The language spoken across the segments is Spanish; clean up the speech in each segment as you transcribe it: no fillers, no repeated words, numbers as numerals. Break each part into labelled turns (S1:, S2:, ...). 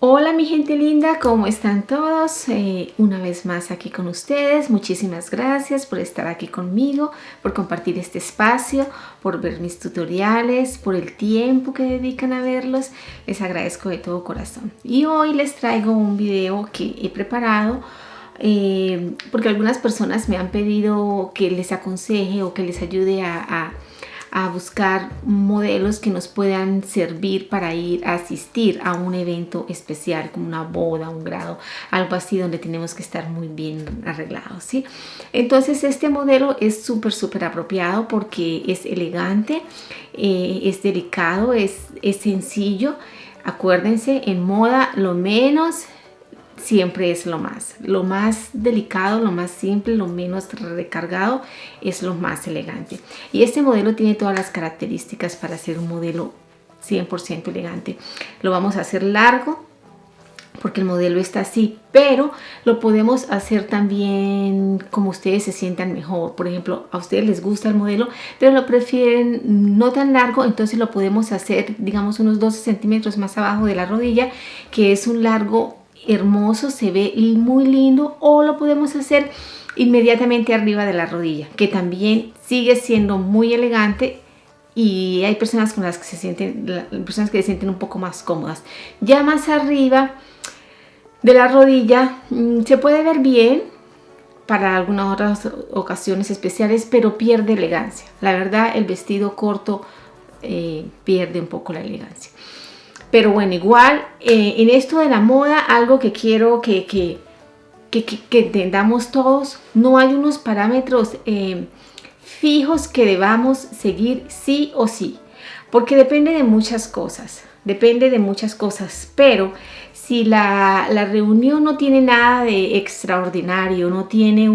S1: Hola mi gente linda, ¿cómo están todos? Una vez más aquí con ustedes. Muchísimas gracias por estar aquí conmigo, por compartir este espacio, por ver mis tutoriales, por el tiempo que dedican a verlos. Les agradezco de todo corazón. Y hoy les traigo un video que he preparado porque algunas personas me han pedido que les aconseje o que les ayude a buscar modelos que nos puedan servir para ir a asistir a un evento especial como una boda, un grado, algo así donde tenemos que estar muy bien arreglados, ¿sí? Entonces este modelo es súper apropiado porque es elegante, es delicado, es sencillo. Acuérdense, en moda lo menos siempre es lo más delicado, lo más simple, lo menos recargado es lo más elegante. Y este modelo tiene todas las características para ser un modelo 100% elegante. Lo vamos a hacer largo porque el modelo está así, pero lo podemos hacer también como ustedes se sientan mejor. Por ejemplo, a ustedes les gusta el modelo, pero lo prefieren no tan largo, entonces lo podemos hacer, digamos, unos 12 centímetros más abajo de la rodilla, que es un largo hermoso, se ve muy lindo, o lo podemos hacer inmediatamente arriba de la rodilla, que también sigue siendo muy elegante. Y hay personas con las que se sienten un poco más cómodas. Ya más arriba de la rodilla se puede ver bien para algunas otras ocasiones especiales, pero pierde elegancia. La verdad, el vestido corto pierde un poco la elegancia. Pero bueno, igual en esto de la moda, algo que quiero que entendamos todos, no hay unos parámetros fijos que debamos seguir sí o sí, porque depende de muchas cosas, pero si la reunión no tiene nada de extraordinario, no tiene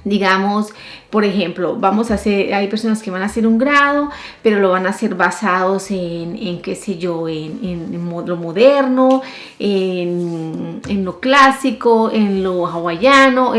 S1: digamos, por ejemplo, hay personas que van a hacer un grado, pero lo van a hacer basados en qué sé yo, en lo moderno, en lo clásico, en lo hawaiano,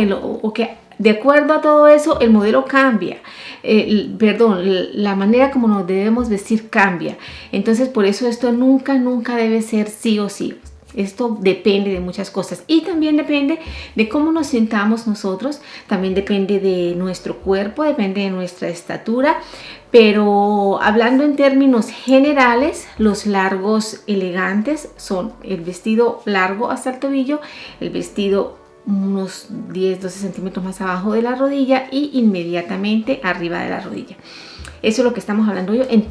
S1: de acuerdo a todo eso, el modelo cambia. La manera como nos debemos vestir cambia. Entonces, por eso esto nunca debe ser sí o sí. Esto depende de muchas cosas y también depende de cómo nos sintamos nosotros, también depende de nuestro cuerpo, depende de nuestra estatura, pero hablando en términos generales, los largos elegantes son el vestido largo hasta el tobillo, el vestido unos 10-12 centímetros más abajo de la rodilla y inmediatamente arriba de la rodilla. Eso es lo que estamos hablando yo en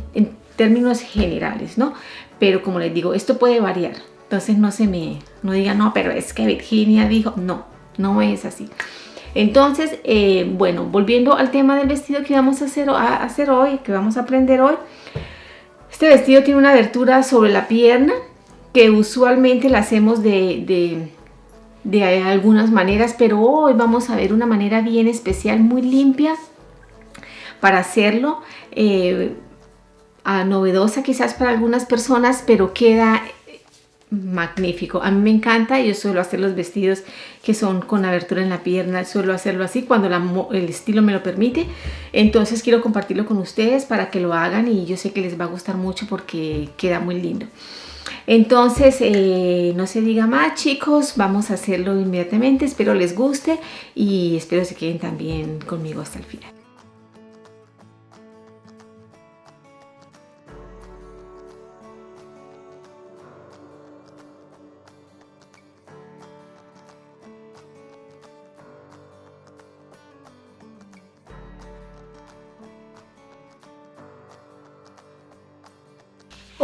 S1: términos generales, ¿no? Pero como les digo, esto puede variar. Entonces no digan, no, pero es que Virginia dijo, no es así. Entonces, bueno, volviendo al tema del vestido que vamos a hacer hoy, que vamos a aprender hoy. Este vestido tiene una abertura sobre la pierna, que usualmente la hacemos de algunas maneras, pero hoy vamos a ver una manera bien especial, muy limpia para hacerlo. Novedosa quizás para algunas personas, pero queda magnífico. A mí me encanta. Yo suelo hacer los vestidos que son con abertura en la pierna, suelo hacerlo así cuando el estilo me lo permite. Entonces quiero compartirlo con ustedes para que lo hagan y yo sé que les va a gustar mucho porque queda muy lindo. Entonces no se diga más, chicos, vamos a hacerlo inmediatamente. Espero les guste y espero se queden también conmigo hasta el final.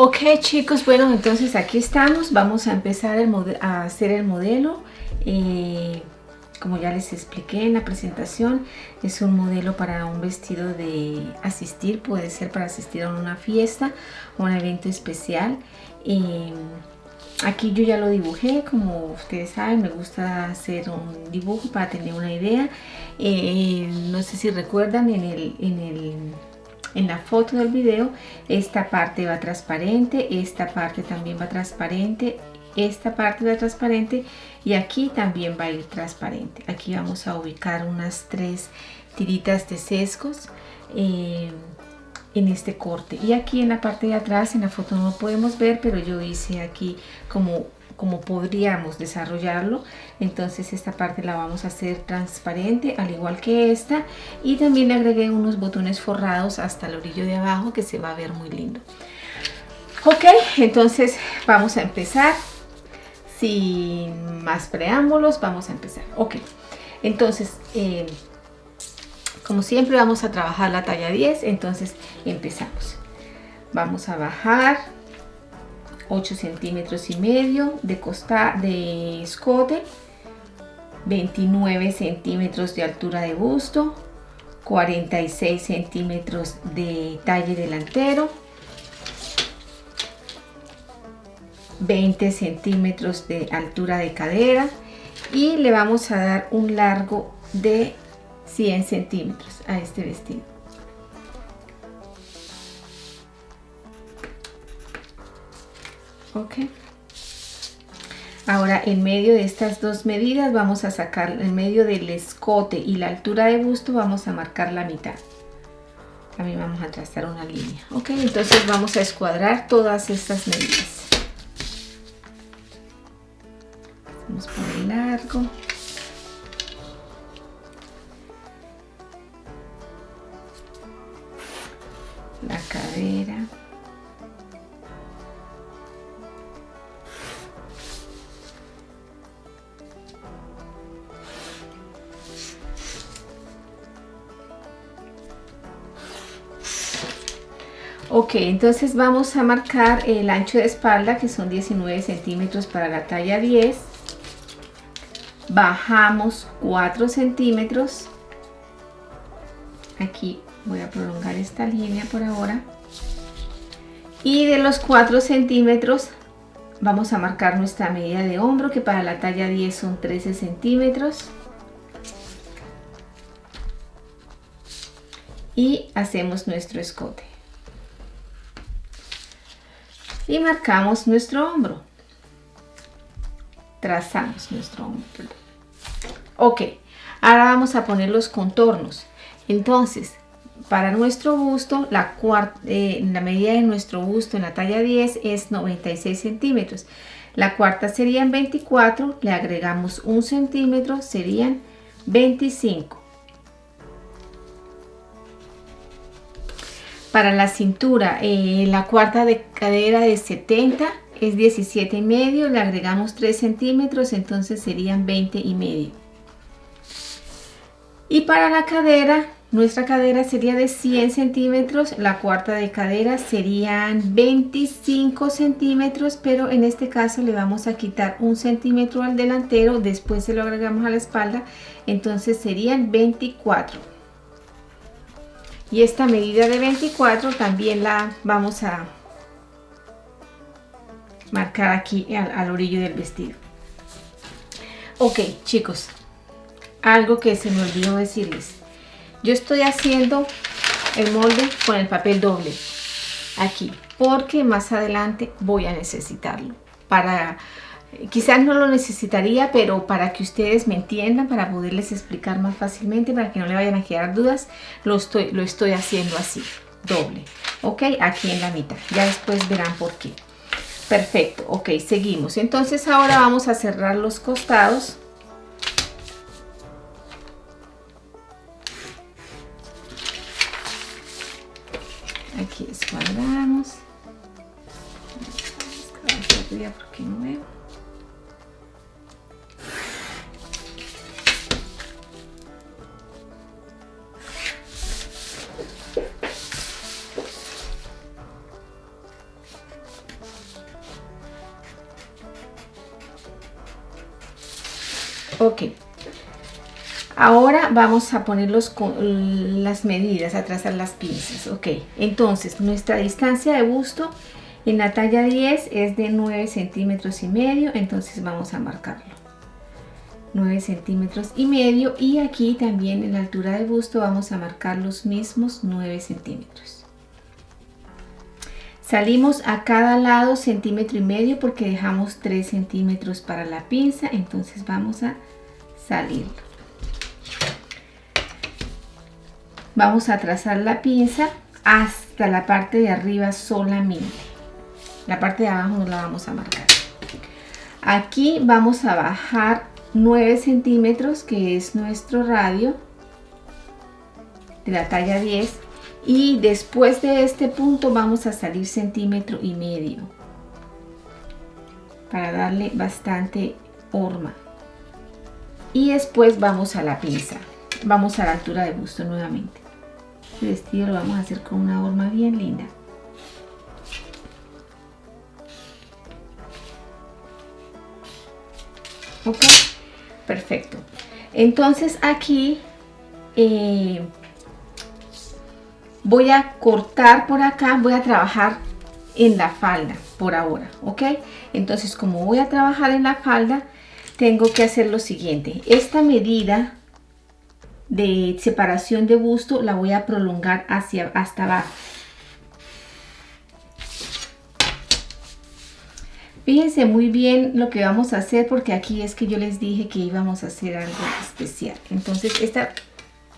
S1: Ok, chicos, bueno, entonces aquí estamos. Vamos a empezar a hacer el modelo. Como ya les expliqué en la presentación, es un modelo para un vestido de asistir. Puede ser para asistir a una fiesta o un evento especial. Aquí yo ya lo dibujé, como ustedes saben, me gusta hacer un dibujo para tener una idea. No sé si recuerdan en la foto del video, esta parte va transparente, esta parte también va transparente, esta parte va transparente y aquí también va a ir transparente. Aquí vamos a ubicar unas 3 tiritas de sesgos en este corte. Y aquí en la parte de atrás, en la foto no lo podemos ver, pero yo hice aquí como podríamos desarrollarlo. Entonces esta parte la vamos a hacer transparente, al igual que esta, y también le agregué unos botones forrados hasta el orillo de abajo, que se va a ver muy lindo. Ok, entonces vamos a empezar. Sin más preámbulos, vamos a empezar. Ok, entonces como siempre vamos a trabajar la talla 10. Entonces empezamos. Vamos a bajar 8 centímetros y medio de escote, 29 centímetros de altura de busto, 46 centímetros de talle delantero, 20 centímetros de altura de cadera, y le vamos a dar un largo de 100 centímetros a este vestido. Ok, ahora en medio de estas dos medidas vamos a sacar, en medio del escote y la altura de busto, vamos a marcar la mitad. También vamos a trazar una línea. Ok, entonces vamos a escuadrar todas estas medidas. Vamos por el largo, la cadera, ok, entonces vamos a marcar el ancho de espalda, que son 19 centímetros para la talla 10. Bajamos 4 centímetros. Aquí voy a prolongar esta línea por ahora. Y de los 4 centímetros vamos a marcar nuestra medida de hombro, que para la talla 10 son 13 centímetros. Y hacemos nuestro escote. Y marcamos nuestro hombro. Trazamos nuestro hombro. Ok, ahora vamos a poner los contornos. Entonces, para nuestro busto, la medida de nuestro busto en la talla 10 es 96 centímetros. La cuarta serían 24, le agregamos 1 centímetro, serían 25. Para la cintura, la cuarta de cadera de 70 es 17 y medio, le agregamos 3 centímetros, entonces serían 20 y medio. Y para la cadera, nuestra cadera sería de 100 centímetros, la cuarta de cadera serían 25 centímetros, pero en este caso le vamos a quitar 1 centímetro al delantero, después se lo agregamos a la espalda, entonces serían 24. Y esta medida de 24 también la vamos a marcar aquí al orillo del vestido. Ok, chicos, algo que se me olvidó decirles. Yo estoy haciendo el molde con el papel doble aquí, porque más adelante voy a necesitarlo. Quizás no lo necesitaría, pero para que ustedes me entiendan, para poderles explicar más fácilmente, para que no le vayan a quedar dudas, lo estoy haciendo así, doble. Ok, aquí en la mitad. Ya después verán por qué. Perfecto, ok, seguimos. Entonces ahora vamos a cerrar los costados. Aquí escuadramos. Porque no veo. Ok, ahora vamos a poner las medidas, a trazar las pinzas. Ok, entonces nuestra distancia de busto en la talla 10 es de 9 centímetros y medio, entonces vamos a marcarlo. 9 centímetros y medio, y aquí también en la altura de busto vamos a marcar los mismos 9 centímetros. Salimos a cada lado centímetro y medio porque dejamos 3 centímetros para la pinza, entonces vamos a salirlo. Vamos a trazar la pinza hasta la parte de arriba solamente. La parte de abajo no la vamos a marcar. Aquí vamos a bajar 9 centímetros, que es nuestro radio de la talla 10, y después de este punto vamos a salir 1,5 centímetros para darle bastante horma. Y después vamos a la pinza, vamos a la altura de busto nuevamente. Este vestido lo vamos a hacer con una horma bien linda. Ok, perfecto. Entonces aquí voy a cortar por acá, voy a trabajar en la falda por ahora, ok. Entonces, como voy a trabajar en la falda, tengo que hacer lo siguiente. Esta medida de separación de busto la voy a prolongar hasta abajo. Fíjense muy bien lo que vamos a hacer, porque aquí es que yo les dije que íbamos a hacer algo especial. Entonces esta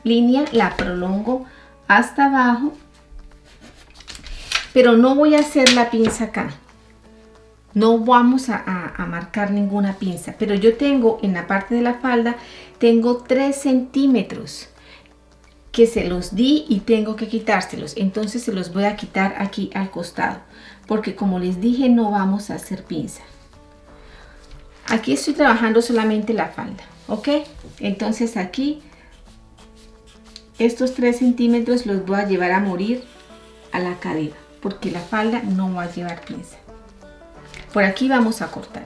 S1: línea la prolongo hasta abajo, pero no voy a hacer la pinza acá. No vamos a marcar ninguna pinza, pero yo tengo en la parte de la falda, tengo 3 centímetros que se los di y tengo que quitárselos. Entonces se los voy a quitar aquí al costado, porque como les dije, no vamos a hacer pinza. Aquí estoy trabajando solamente la falda, ¿ok? Entonces aquí estos 3 centímetros los voy a llevar a morir a la cadera, porque la falda no va a llevar pinza. Por aquí vamos a cortar.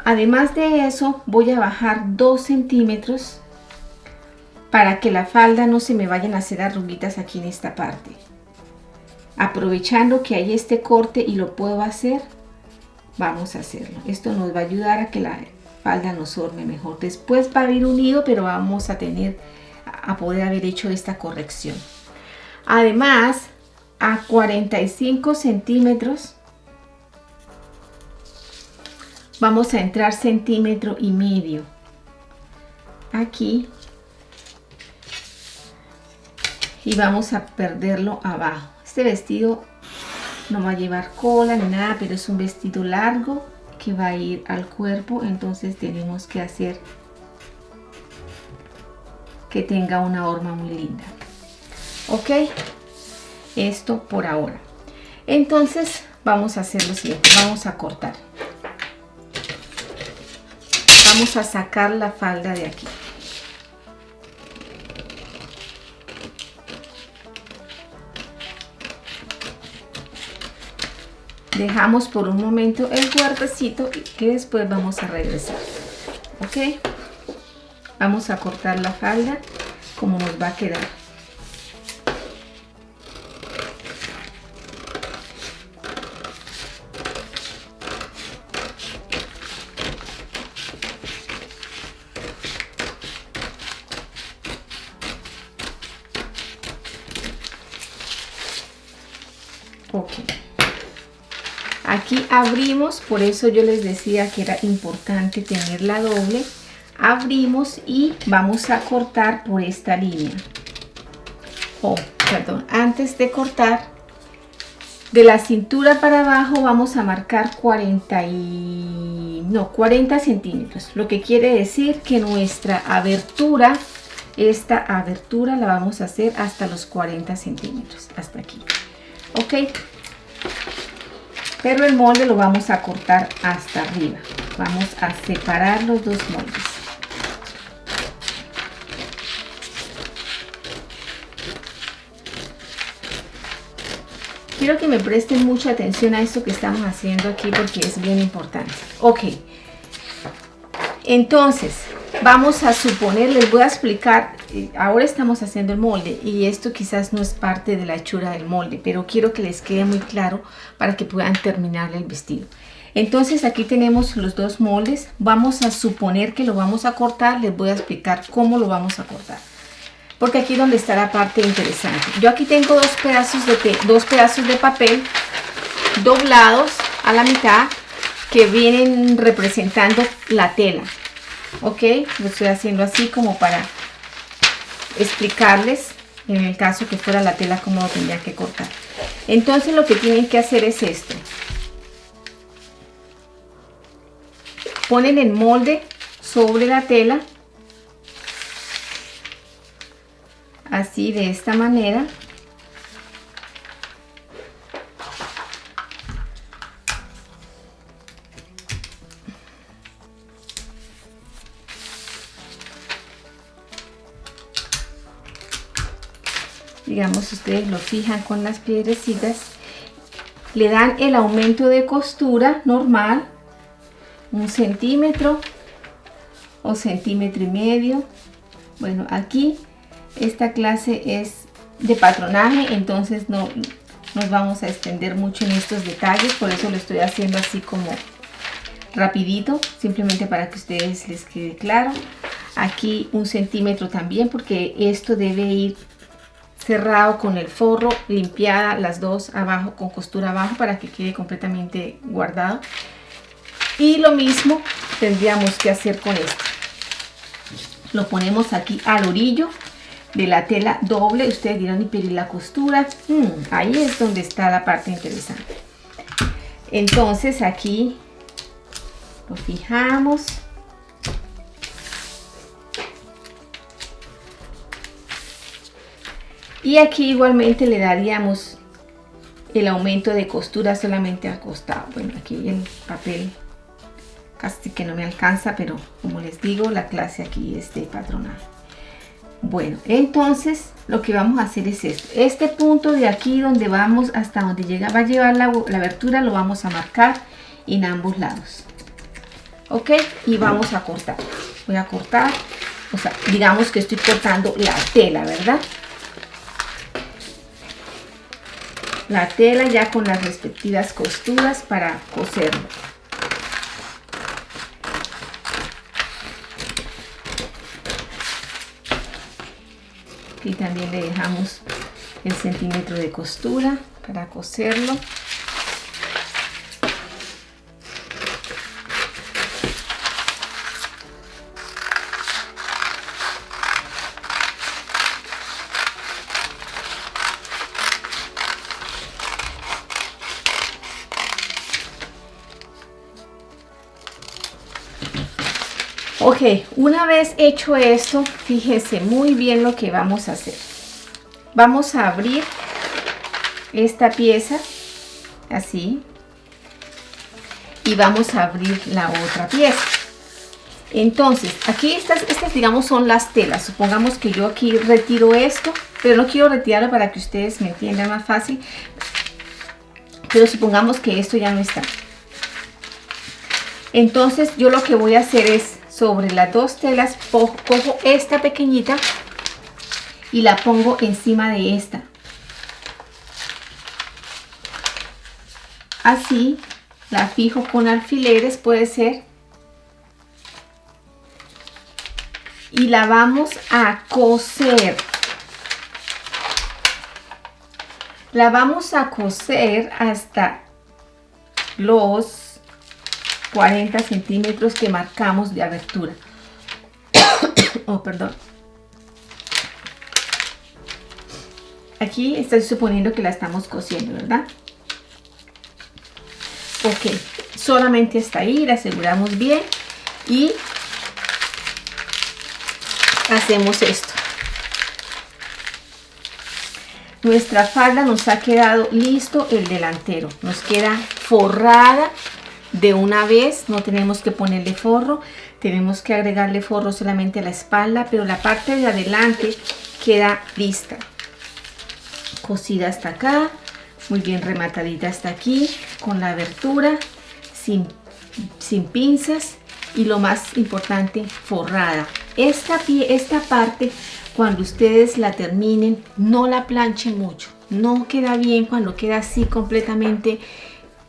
S1: Además de eso, voy a bajar 2 centímetros para que la falda no se me vayan a hacer arruguitas aquí en esta parte. Aprovechando que hay este corte y lo puedo hacer, vamos a hacerlo. Esto nos va a ayudar a que la falda nos forme mejor. Después va a ir unido, pero vamos a poder haber hecho esta corrección. Además, a 45 centímetros vamos a entrar 1,5 centímetros aquí, y vamos a perderlo abajo. Este vestido no va a llevar cola ni nada, pero es un vestido largo que va a ir al cuerpo, entonces tenemos que hacer que tenga una horma muy linda. Ok, esto por ahora. Entonces vamos a hacer lo siguiente, vamos a cortar. Vamos a sacar la falda de aquí. Dejamos por un momento el cuerpecito, que después vamos a regresar. Ok, vamos a cortar la falda como nos va a quedar. Ok, aquí abrimos, por eso yo les decía que era importante tener la doble. Abrimos y vamos a cortar por esta línea. Perdón, antes de cortar, de la cintura para abajo vamos a marcar 40 centímetros, lo que quiere decir que nuestra abertura, esta abertura la vamos a hacer hasta los 40 centímetros, hasta aquí. Ok, pero el molde lo vamos a cortar hasta arriba. Vamos a separar los dos moldes. Quiero que me presten mucha atención a esto que estamos haciendo aquí, porque es bien importante. Ok, entonces vamos a suponer, les voy a explicar, ahora estamos haciendo el molde y esto quizás no es parte de la hechura del molde, pero quiero que les quede muy claro para que puedan terminar el vestido. Entonces aquí tenemos los dos moldes, vamos a suponer que lo vamos a cortar, les voy a explicar cómo lo vamos a cortar, porque aquí es donde está la parte interesante. Yo aquí tengo dos pedazos de papel doblados a la mitad que vienen representando la tela. Ok, lo estoy haciendo así como para explicarles en el caso que fuera la tela como lo tendría que cortar. Entonces lo que tienen que hacer es esto. Ponen el molde sobre la tela, así de esta manera. Digamos, ustedes lo fijan con las piedrecitas, le dan el aumento de costura normal, 1 centímetro o 1,5 centímetros. Bueno, aquí esta clase es de patronaje, entonces no nos vamos a extender mucho en estos detalles, por eso lo estoy haciendo así como rapidito, simplemente para que a ustedes les quede claro. Aquí 1 centímetro también, porque esto debe ir cerrado con el forro, limpiada las dos abajo con costura abajo para que quede completamente guardado. Y lo mismo tendríamos que hacer con esto. Lo ponemos aquí al orillo de la tela doble. Ustedes dirán, ¿y pero la costura? Ahí es donde está la parte interesante. Entonces aquí lo fijamos. Y aquí igualmente le daríamos el aumento de costura solamente al costado. Bueno, aquí el papel casi que no me alcanza, pero como les digo, la clase aquí es de patronaje. Bueno, entonces lo que vamos a hacer es esto. Este punto de aquí donde vamos, hasta donde llega, va a llevar la abertura, lo vamos a marcar en ambos lados. Ok, y vamos a cortar. Voy a cortar, o sea, digamos que estoy cortando la tela, ¿verdad? La tela ya con las respectivas costuras para coserlo. Aquí también le dejamos el centímetro de costura para coserlo. Ok, una vez hecho esto, fíjese muy bien lo que vamos a hacer. Vamos a abrir esta pieza, así, y vamos a abrir la otra pieza. Entonces, aquí estas digamos son las telas. Supongamos que yo aquí retiro esto, pero no quiero retirarlo para que ustedes me entiendan más fácil. Pero supongamos que esto ya no está. Entonces, yo lo que voy a hacer es, sobre las dos telas, cojo esta pequeñita y la pongo encima de esta. Así, la fijo con alfileres, puede ser. Y la vamos a coser. La vamos a coser hasta los 40 centímetros que marcamos de abertura. Oh, perdón. Aquí estoy suponiendo que la estamos cosiendo, ¿verdad? Ok, solamente hasta ahí, la aseguramos bien y hacemos esto. Nuestra falda nos ha quedado listo el delantero, nos queda forrada de una vez, no tenemos que ponerle forro, tenemos que agregarle forro solamente a la espalda, pero la parte de adelante queda lista, cosida hasta acá, muy bien rematadita hasta aquí, con la abertura, sin pinzas y lo más importante, forrada. Esta parte, cuando ustedes la terminen, no la planchen mucho, no queda bien cuando queda así completamente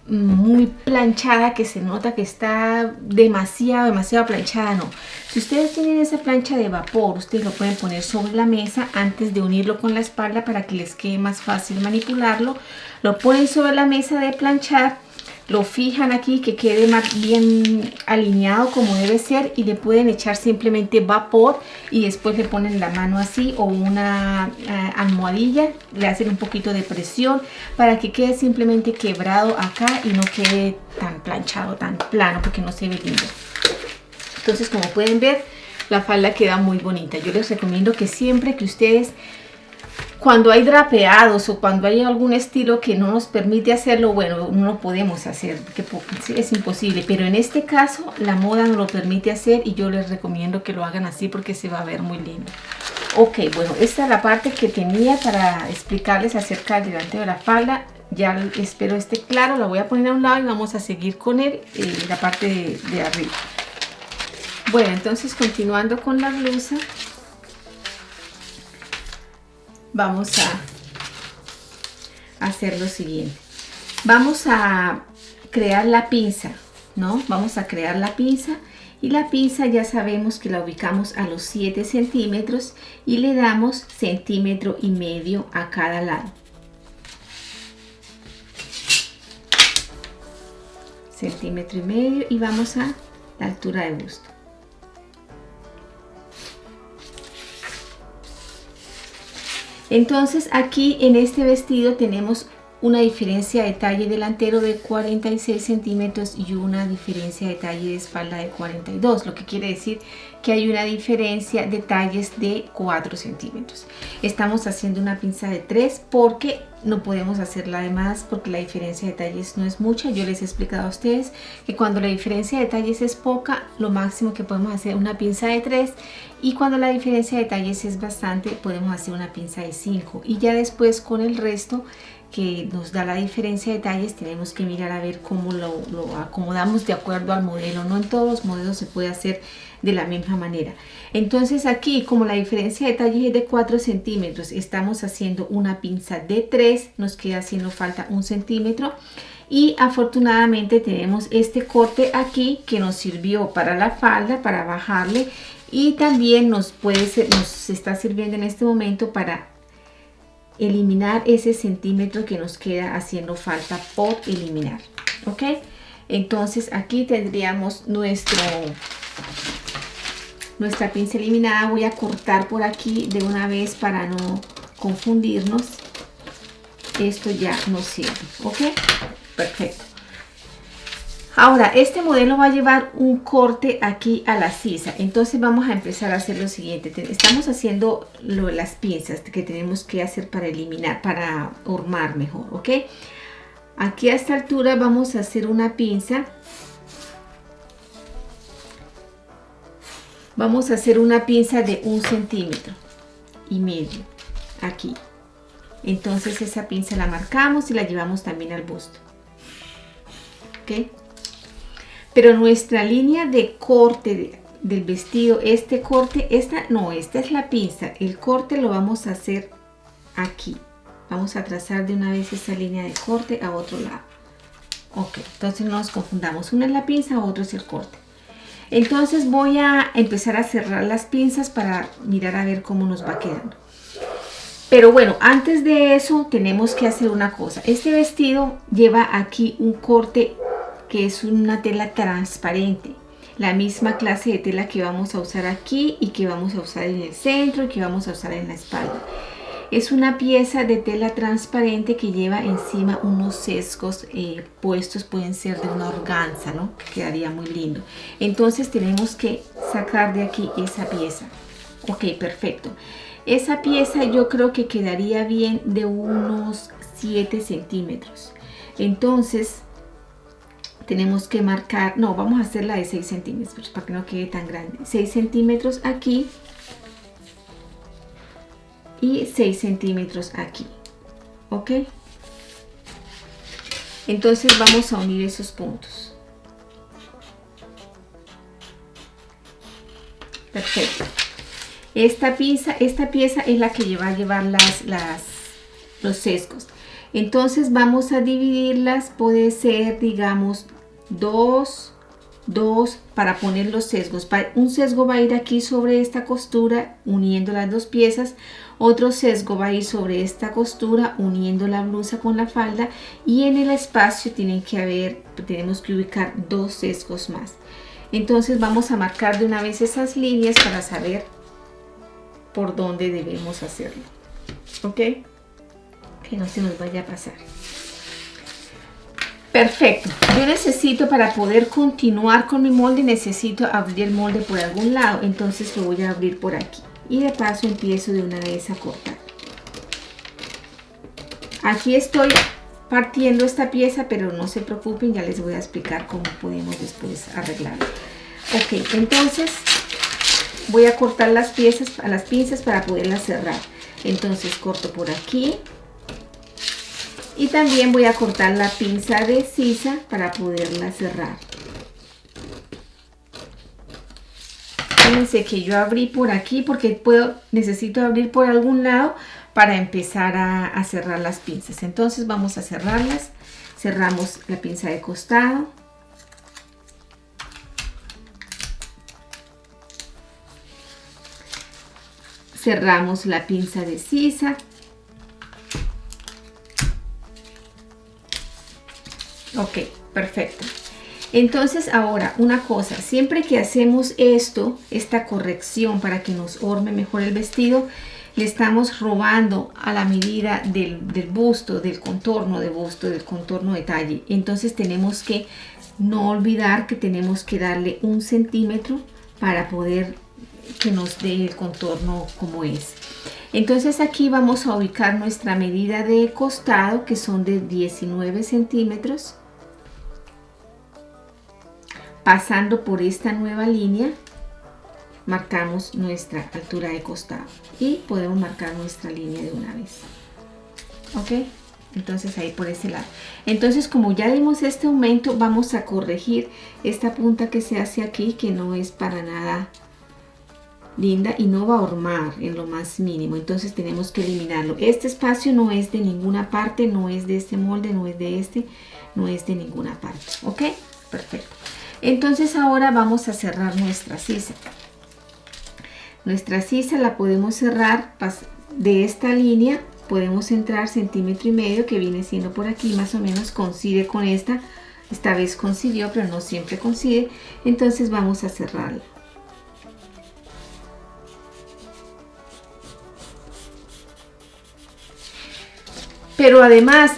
S1: muy planchada, que se nota que está demasiado planchada. No, si ustedes tienen esa plancha de vapor, ustedes lo pueden poner sobre la mesa antes de unirlo con la espalda para que les quede más fácil manipularlo. Lo ponen sobre la mesa de planchar, lo fijan aquí que quede más bien alineado como debe ser, y le pueden echar simplemente vapor y después le ponen la mano así o una almohadilla, le hacen un poquito de presión para que quede simplemente quebrado acá y no quede tan planchado, tan plano, porque no se ve lindo. Entonces, como pueden ver, la falda queda muy bonita. Yo les recomiendo que siempre que ustedes, cuando hay drapeados o cuando hay algún estilo que no nos permite hacerlo, bueno, no lo podemos hacer, que es imposible, pero en este caso la moda nos lo permite hacer y yo les recomiendo que lo hagan así porque se va a ver muy lindo. Ok, bueno, esta es la parte que tenía para explicarles acerca del delantero de la falda. Ya espero esté claro, la voy a poner a un lado y vamos a seguir con la parte de arriba. Bueno, entonces continuando con la blusa, vamos a hacer lo siguiente. Vamos a crear la pinza, ¿no? Vamos a crear la pinza, y la pinza ya sabemos que la ubicamos a los 7 centímetros y le damos 1,5 centímetros a cada lado. 1,5 centímetros y vamos a la altura de busto. Entonces aquí en este vestido tenemos una diferencia de talle delantero de 46 centímetros y una diferencia de talle de espalda de 42, lo que quiere decir que hay una diferencia de talles de 4 centímetros. Estamos haciendo una pinza de 3 porque no podemos hacerla de más, porque la diferencia de talles no es mucha. Yo les he explicado a ustedes que cuando la diferencia de talles es poca, lo máximo que podemos hacer es una pinza de 3, y cuando la diferencia de talles es bastante, podemos hacer una pinza de 5, y ya después con el resto que nos da la diferencia de talles tenemos que mirar a ver cómo lo acomodamos de acuerdo al modelo. No en todos los modelos se puede hacer de la misma manera. Entonces aquí, como la diferencia de talles es de 4 centímetros, estamos haciendo una pinza de 3, nos queda haciendo falta 1 centímetro, y afortunadamente tenemos este corte aquí que nos sirvió para la falda, para bajarle, y también nos está sirviendo en este momento para eliminar ese centímetro que nos queda haciendo falta por eliminar. Ok, entonces aquí tendríamos nuestra pinza eliminada. Voy a cortar por aquí de una vez para no confundirnos. Esto ya nos sirve. Ok, perfecto. Ahora, este modelo va a llevar un corte aquí a la sisa. Entonces vamos a empezar a hacer lo siguiente. Estamos haciendo las pinzas que tenemos que hacer para eliminar, para hormar mejor, ¿ok? Aquí a esta altura vamos a hacer una pinza. Vamos a hacer una pinza de 1,5 centímetros aquí. Entonces esa pinza la marcamos y la llevamos también al busto. ¿Ok? Pero nuestra línea de corte del vestido, esta es la pinza. El corte lo vamos a hacer aquí. Vamos a trazar de una vez esa línea de corte a otro lado. Ok, entonces no nos confundamos. Una es la pinza, otro es el corte. Entonces voy a empezar a cerrar las pinzas para mirar a ver cómo nos va quedando. Pero bueno, antes de eso tenemos que hacer una cosa. Este vestido lleva aquí un corte que es una tela transparente, la misma clase de tela que vamos a usar aquí y que vamos a usar en el centro y que vamos a usar en la espalda. Es una pieza de tela transparente que lleva encima unos sesgos puestos, pueden ser de una organza, ¿no? Que quedaría muy lindo. Entonces tenemos que sacar de aquí esa pieza. Ok, perfecto. Esa pieza yo creo que quedaría bien de unos 7 centímetros. Entonces tenemos que marcar, no, vamos a hacerla de 6 centímetros para que no quede tan grande. 6 centímetros aquí y 6 centímetros aquí. Ok, entonces vamos a unir esos puntos. Perfecto. Esta pieza es la que va a llevar los sesgos. Entonces vamos a dividirlas, puede ser, digamos, 2 para poner los sesgos. Un sesgo va a ir aquí sobre esta costura uniendo las dos piezas, otro sesgo va a ir sobre esta costura uniendo la blusa con la falda, y en el espacio tenemos que ubicar 2 sesgos más. Entonces vamos a marcar de una vez esas líneas para saber por dónde debemos hacerlo, ¿ok? Que no se nos vaya a pasar. Perfecto. Yo necesito, para poder continuar con mi molde, necesito abrir el molde por algún lado. Entonces lo voy a abrir por aquí. Y de paso empiezo de una vez a cortar. Aquí estoy partiendo esta pieza, pero no se preocupen, ya les voy a explicar cómo podemos después arreglarlo. Ok, entonces voy a cortar las piezas a las pinzas para poderlas cerrar. Entonces corto por aquí. Y también voy a cortar la pinza de sisa para poderla cerrar. Fíjense que yo abrí por aquí porque necesito abrir por algún lado para empezar a cerrar las pinzas. Entonces vamos a cerrarlas. Cerramos la pinza de costado. Cerramos la pinza de sisa. Ok, perfecto. Entonces ahora una cosa, siempre que hacemos esta corrección para que nos orme mejor el vestido, le estamos robando a la medida del busto, del contorno de busto, del contorno de talle. Entonces tenemos que no olvidar que tenemos que darle 1 centímetro para poder que nos dé el contorno como es. Entonces aquí vamos a ubicar nuestra medida de costado, que son de 19 centímetros. Pasando por esta nueva línea, marcamos nuestra altura de costado y podemos marcar nuestra línea de una vez. Ok, entonces ahí por ese lado. Entonces, como ya dimos este aumento, vamos a corregir esta punta que se hace aquí, que no es para nada linda y no va a hormar en lo más mínimo. Entonces tenemos que eliminarlo. Este espacio no es de ninguna parte, no es de este molde, no es de este, no es de ninguna parte. Ok, perfecto. Entonces ahora vamos a cerrar nuestra sisa. Nuestra sisa la podemos cerrar de esta línea, podemos entrar 1,5 centímetros, que viene siendo por aquí, más o menos coincide con esta. Esta vez coincidió, pero no siempre coincide. Entonces vamos a cerrarla. Pero además,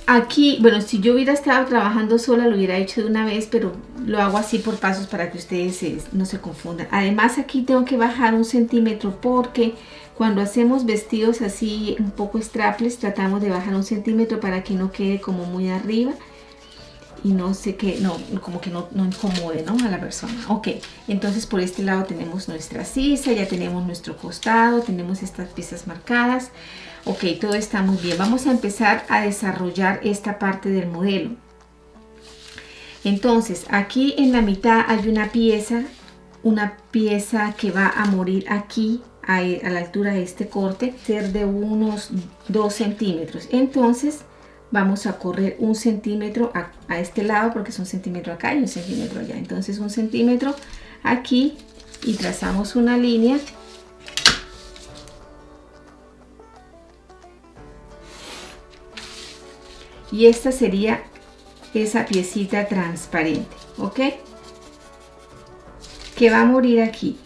S1: aquí, bueno, si yo hubiera estado trabajando sola lo hubiera hecho de una vez, pero lo hago así por pasos para que ustedes no se confundan. Además, aquí tengo que bajar 1 centímetro porque cuando hacemos vestidos así un poco strapless, tratamos de bajar 1 centímetro para que no quede como muy arriba y no sé qué, como que no incomode, ¿no?, a la persona. Ok, entonces por este lado tenemos nuestra sisa, ya tenemos nuestro costado, tenemos estas piezas marcadas. Ok, todo está muy bien. Vamos a empezar a desarrollar esta parte del modelo. Entonces, aquí en la mitad hay una pieza que va a morir aquí a la altura de este corte, ser de unos 2 centímetros. Entonces, vamos a correr 1 centímetro a este lado, porque es 1 centímetro acá y 1 centímetro allá. Entonces, 1 centímetro aquí y trazamos una línea. Y esta sería esa piecita transparente, ¿ok? Que va a morir aquí,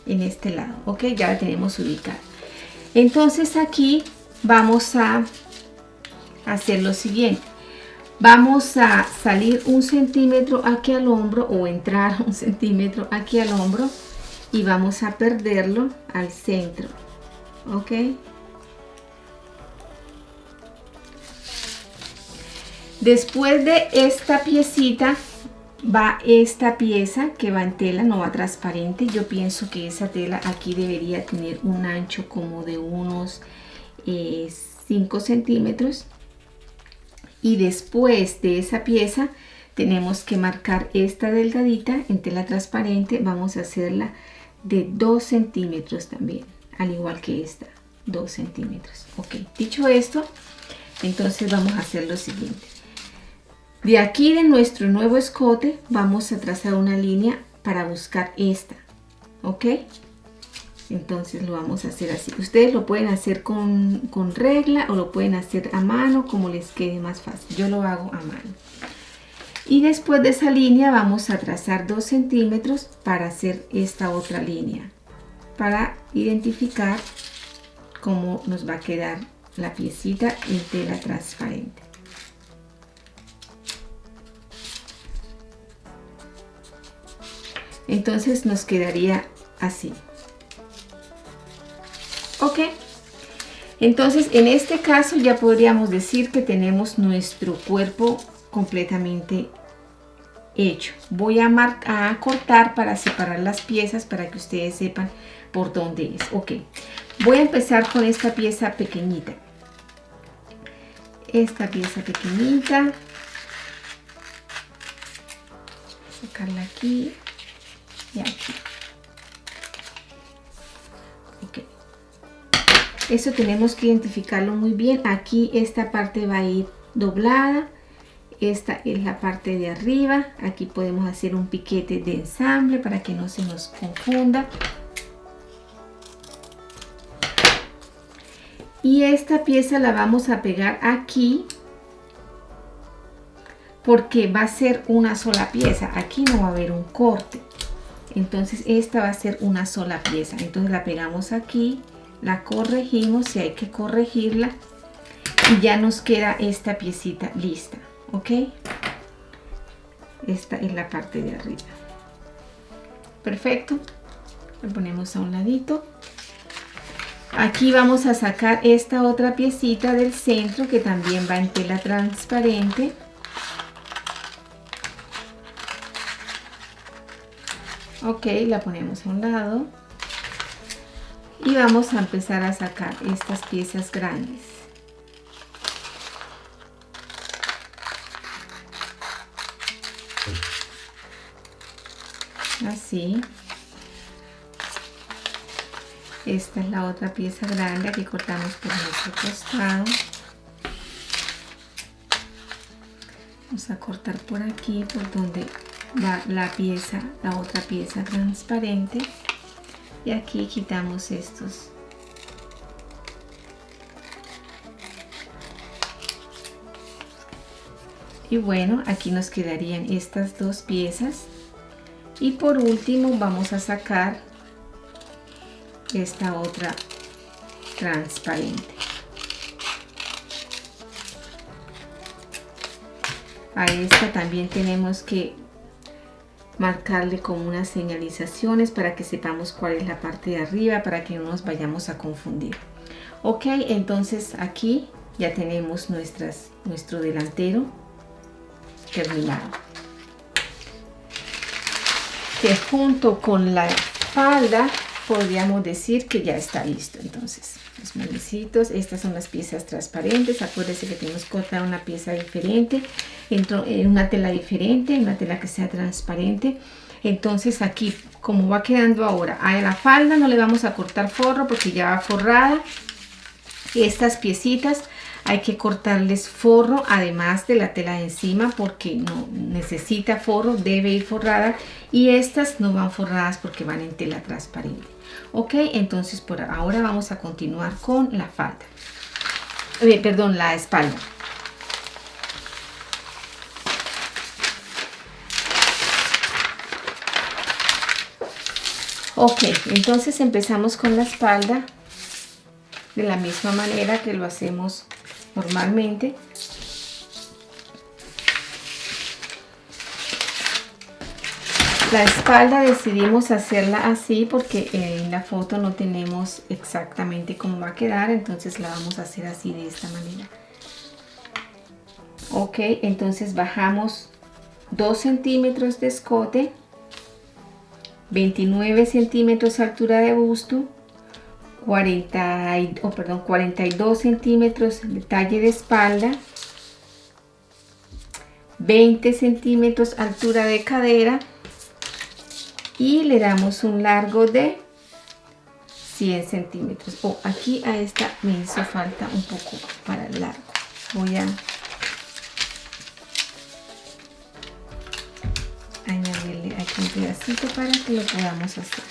S1: en este lado, ¿ok? Ya la tenemos ubicada. Entonces aquí vamos a hacer lo siguiente. Vamos a salir 1 centímetro aquí al hombro, o entrar 1 centímetro aquí al hombro, y vamos a perderlo al centro, ¿ok? Después de esta piecita va esta pieza que va en tela, no va transparente. Yo pienso que esa tela aquí debería tener un ancho como de unos 5 centímetros. Y después de esa pieza tenemos que marcar esta delgadita en tela transparente. Vamos a hacerla de 2 centímetros también, al igual que esta, 2 centímetros. Ok, dicho esto, entonces vamos a hacer lo siguiente. De aquí, de nuestro nuevo escote, vamos a trazar una línea para buscar esta, ¿ok? Entonces lo vamos a hacer así. Ustedes lo pueden hacer con regla o lo pueden hacer a mano, como les quede más fácil. Yo lo hago a mano. Y después de esa línea vamos a trazar 2 centímetros para hacer esta otra línea, para identificar cómo nos va a quedar la piecita en tela transparente. Entonces nos quedaría así. Ok, entonces en este caso ya podríamos decir que tenemos nuestro cuerpo completamente hecho. Voy a cortar para separar las piezas para que ustedes sepan por dónde es. Ok, voy a empezar con esta pieza pequeñita. Esta pieza pequeñita. Sacarla aquí y aquí. Ok. Eso tenemos que identificarlo muy bien. Aquí esta parte va a ir doblada. Esta es la parte de arriba. Aquí podemos hacer un piquete de ensamble para que no se nos confunda. Y esta pieza la vamos a pegar aquí porque va a ser una sola pieza. Aquí no va a haber un corte. Entonces esta va a ser una sola pieza. Entonces la pegamos aquí. La corregimos si hay que corregirla y ya nos queda esta piecita lista. Ok, esta es la parte de arriba. Perfecto, lo ponemos a un ladito. Aquí vamos a sacar esta otra piecita del centro que también va en tela transparente. Ok, la ponemos a un lado. Y vamos a empezar a sacar estas piezas grandes. Así. Esta es la otra pieza grande que cortamos por nuestro costado. Vamos a cortar por aquí, por donde va la pieza, la otra pieza transparente. Y aquí quitamos estos. Y bueno, aquí nos quedarían estas dos piezas. Y por último vamos a sacar esta otra transparente. A esta también tenemos que marcarle con unas señalizaciones para que sepamos cuál es la parte de arriba, para que no nos vayamos a confundir. Ok, entonces aquí ya tenemos nuestro delantero terminado, que junto con la falda podríamos decir que ya está listo. Entonces los molecitos, estas son las piezas transparentes. Acuérdense que tenemos que cortar una pieza diferente, en una tela diferente, una tela que sea transparente. Entonces aquí, como va quedando ahora, a la falda no le vamos a cortar forro porque ya va forrada. Estas piecitas hay que cortarles forro además de la tela de encima porque no necesita forro, debe ir forrada, y estas no van forradas porque van en tela transparente. Ok, entonces por ahora vamos a continuar con la falda, perdón, la espalda. Ok, entonces empezamos con la espalda de la misma manera que lo hacemos normalmente. La espalda decidimos hacerla así porque en la foto no tenemos exactamente cómo va a quedar, entonces la vamos a hacer así, de esta manera. Ok, entonces bajamos 2 centímetros de escote, 29 centímetros altura de busto, 42 centímetros de talle de espalda, 20 centímetros altura de cadera, y le damos un largo de 100 centímetros. Aquí a esta me hizo falta un poco para el largo. Voy a añadirle aquí un pedacito para que lo podamos hacer.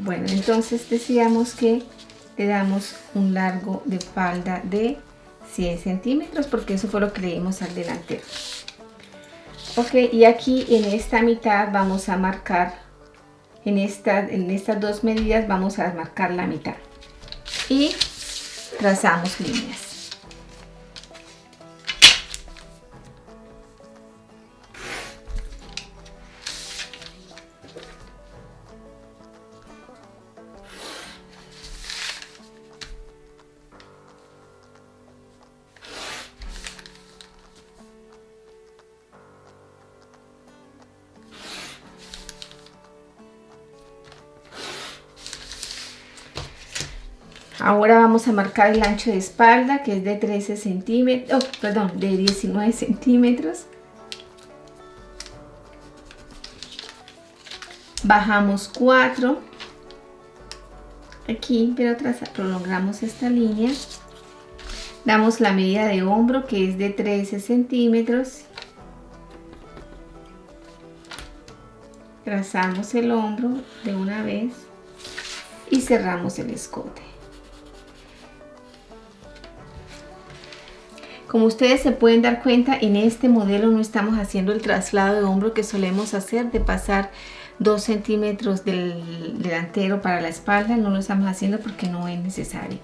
S1: Bueno, entonces decíamos que le damos un largo de falda de 100 centímetros porque eso fue lo que le dimos al delantero. Ok, y aquí en esta mitad vamos a marcar, en estas dos medidas vamos a marcar la mitad y trazamos líneas. Ahora vamos a marcar el ancho de espalda, que es de 13 centímetros, de 19 centímetros. Bajamos 4 aquí, pero prolongamos esta línea. Damos la medida de hombro, que es de 13 centímetros. Trazamos el hombro de una vez y cerramos el escote. Como ustedes se pueden dar cuenta, en este modelo no estamos haciendo el traslado de hombro que solemos hacer de pasar 2 centímetros del delantero para la espalda. No lo estamos haciendo porque no es necesario.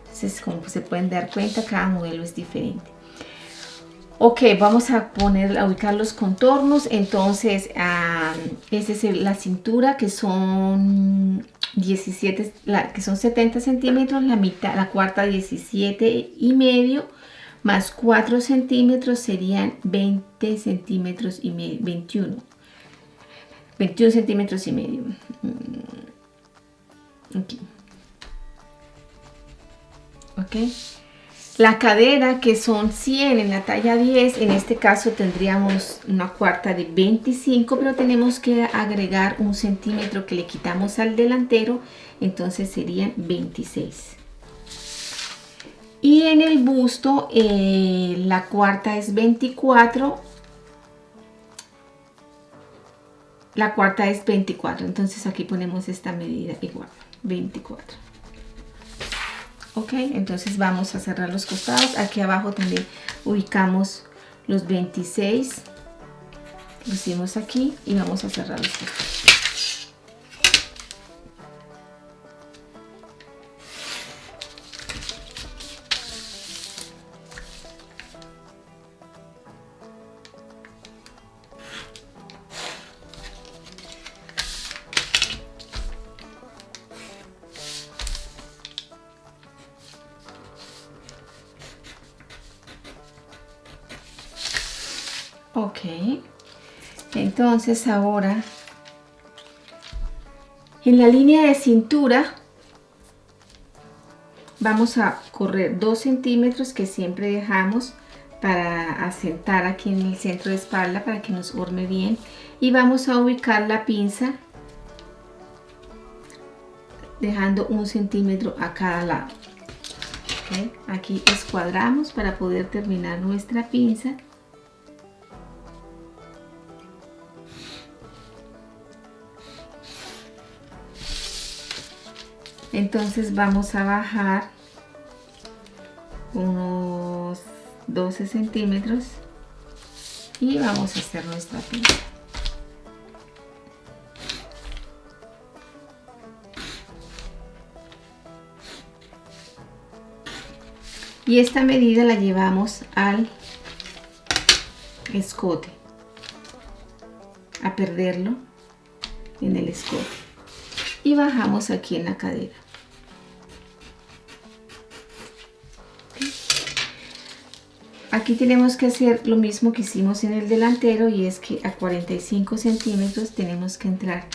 S1: Entonces, como se pueden dar cuenta, cada modelo es diferente. Ok, vamos a ubicar los contornos. Entonces, esta es la cintura, que son 17, que son 70 centímetros, la mitad, la cuarta 17,5, más 4 centímetros serían 20 centímetros y medio, 21 centímetros y medio. Aquí. Ok. La cadera, que son 100 en la talla 10, en este caso tendríamos una cuarta de 25, pero tenemos que agregar 1 centímetro que le quitamos al delantero, entonces serían 26. Y en el busto, la cuarta es 24. La cuarta es 24. Entonces aquí ponemos esta medida igual, 24. Ok, entonces vamos a cerrar los costados. Aquí abajo también ubicamos los 26. Lo hicimos aquí y vamos a cerrar los costados. Ok, entonces ahora en la línea de cintura vamos a correr 2 centímetros que siempre dejamos para asentar aquí en el centro de espalda para que nos forme bien, y vamos a ubicar la pinza dejando 1 centímetro a cada lado. Okay. Aquí escuadramos para poder terminar nuestra pinza. Entonces vamos a bajar unos 12 centímetros y vamos a hacer nuestra pinza. Y esta medida la llevamos al escote, a perderlo en el escote, y bajamos aquí en la cadera. Aquí tenemos que hacer lo mismo que hicimos en el delantero, y es que a 45 centímetros tenemos que entrar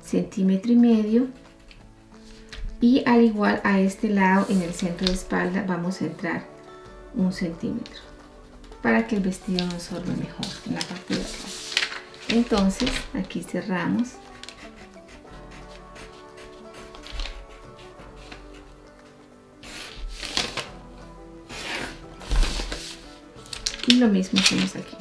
S1: 1,5 centímetros, y al igual a este lado en el centro de espalda vamos a entrar 1 centímetro para que el vestido nos forme mejor en la parte de atrás. Entonces aquí cerramos. Y lo mismo hacemos aquí.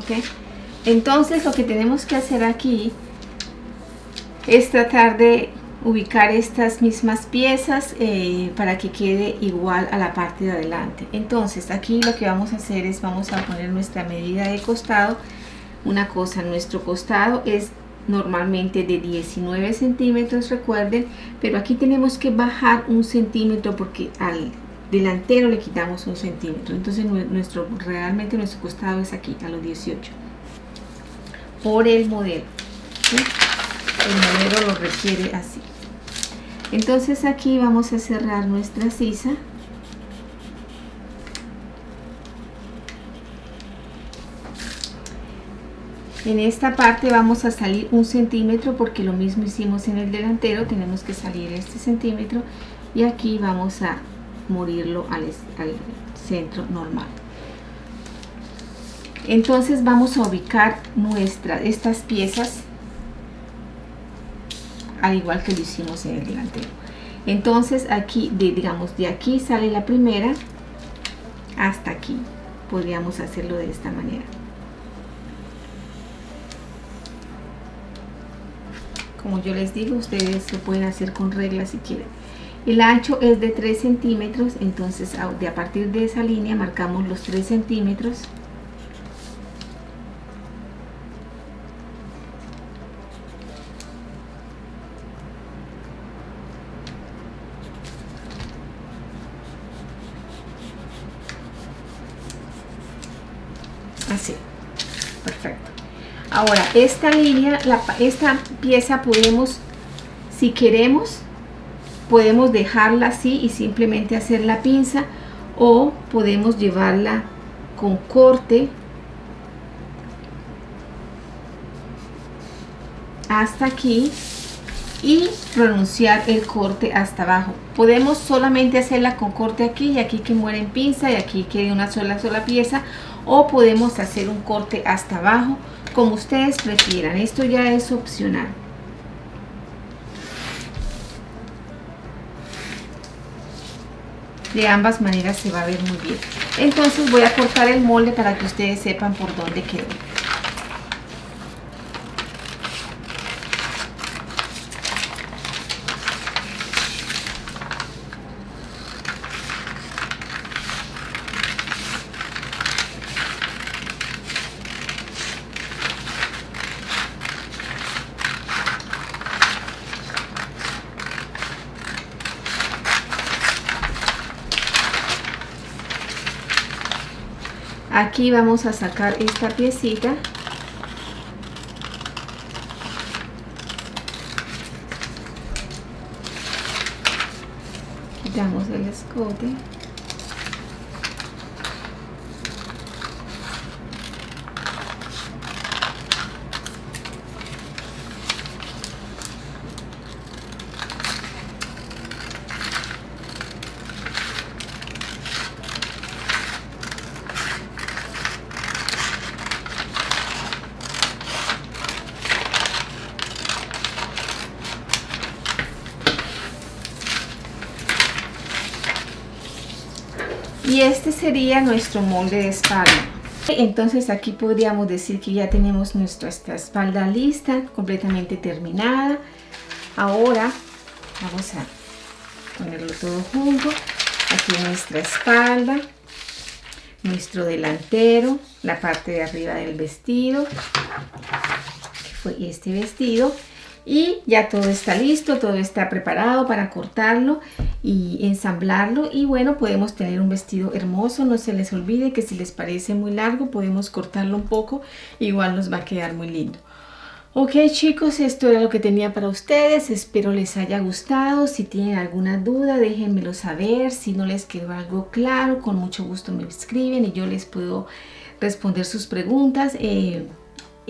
S1: ¿ok? Entonces lo que tenemos que hacer aquí es tratar de ubicar estas mismas piezas para que quede igual a la parte de adelante. Entonces aquí lo que vamos a hacer es vamos a poner nuestra medida de costado. Una cosa, nuestro costado es normalmente de 19 centímetros, recuerden, pero aquí tenemos que bajar 1 centímetro porque al delantero le quitamos 1 centímetro. Entonces realmente nuestro costado es aquí a los 18 por el modelo, ¿sí? El modelo lo requiere así. Entonces aquí vamos a cerrar nuestra sisa. En esta parte vamos a salir 1 centímetro porque lo mismo hicimos en el delantero, tenemos que salir este centímetro y aquí vamos a morirlo al centro normal. Entonces vamos a ubicar estas piezas al igual que lo hicimos en el delantero. Entonces aquí, digamos, de aquí sale la primera hasta aquí. Podríamos hacerlo de esta manera. Como yo les digo, ustedes lo pueden hacer con reglas si quieren. El ancho es de 3 centímetros, entonces a partir de esa línea marcamos los 3 centímetros. Así, perfecto. Ahora esta línea, esta pieza podemos, si queremos, podemos dejarla así y simplemente hacer la pinza, o podemos llevarla con corte hasta aquí y pronunciar el corte hasta abajo. Podemos solamente hacerla con corte aquí y aquí que muera en pinza y aquí quede una sola pieza, o podemos hacer un corte hasta abajo, como ustedes prefieran. Esto ya es opcional. De ambas maneras se va a ver muy bien. Entonces voy a cortar el molde para que ustedes sepan por dónde quedó. Aquí vamos a sacar esta piecita. Quitamos el escote. Y este sería nuestro molde de espalda. Entonces aquí podríamos decir que ya tenemos nuestra espalda lista, completamente terminada. Ahora vamos a ponerlo todo junto. Aquí nuestra espalda, nuestro delantero, la parte de arriba del vestido, que fue este vestido. Y ya todo está listo, todo está preparado para cortarlo y ensamblarlo. Y bueno, podemos tener un vestido hermoso. No se les olvide que si les parece muy largo, podemos cortarlo un poco. Igual nos va a quedar muy lindo. Ok, chicos, esto era lo que tenía para ustedes. Espero les haya gustado. Si tienen alguna duda, déjenmelo saber. Si no les quedó algo claro, con mucho gusto me escriben y yo les puedo responder sus preguntas.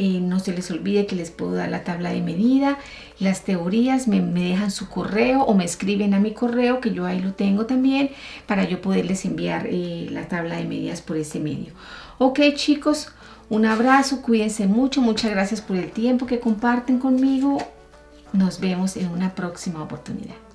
S1: No se les olvide que les puedo dar la tabla de medida, las teorías, me dejan su correo o me escriben a mi correo, que yo ahí lo tengo también, para yo poderles enviar la tabla de medidas por ese medio. Ok, chicos, un abrazo, cuídense mucho, muchas gracias por el tiempo que comparten conmigo. Nos vemos en una próxima oportunidad.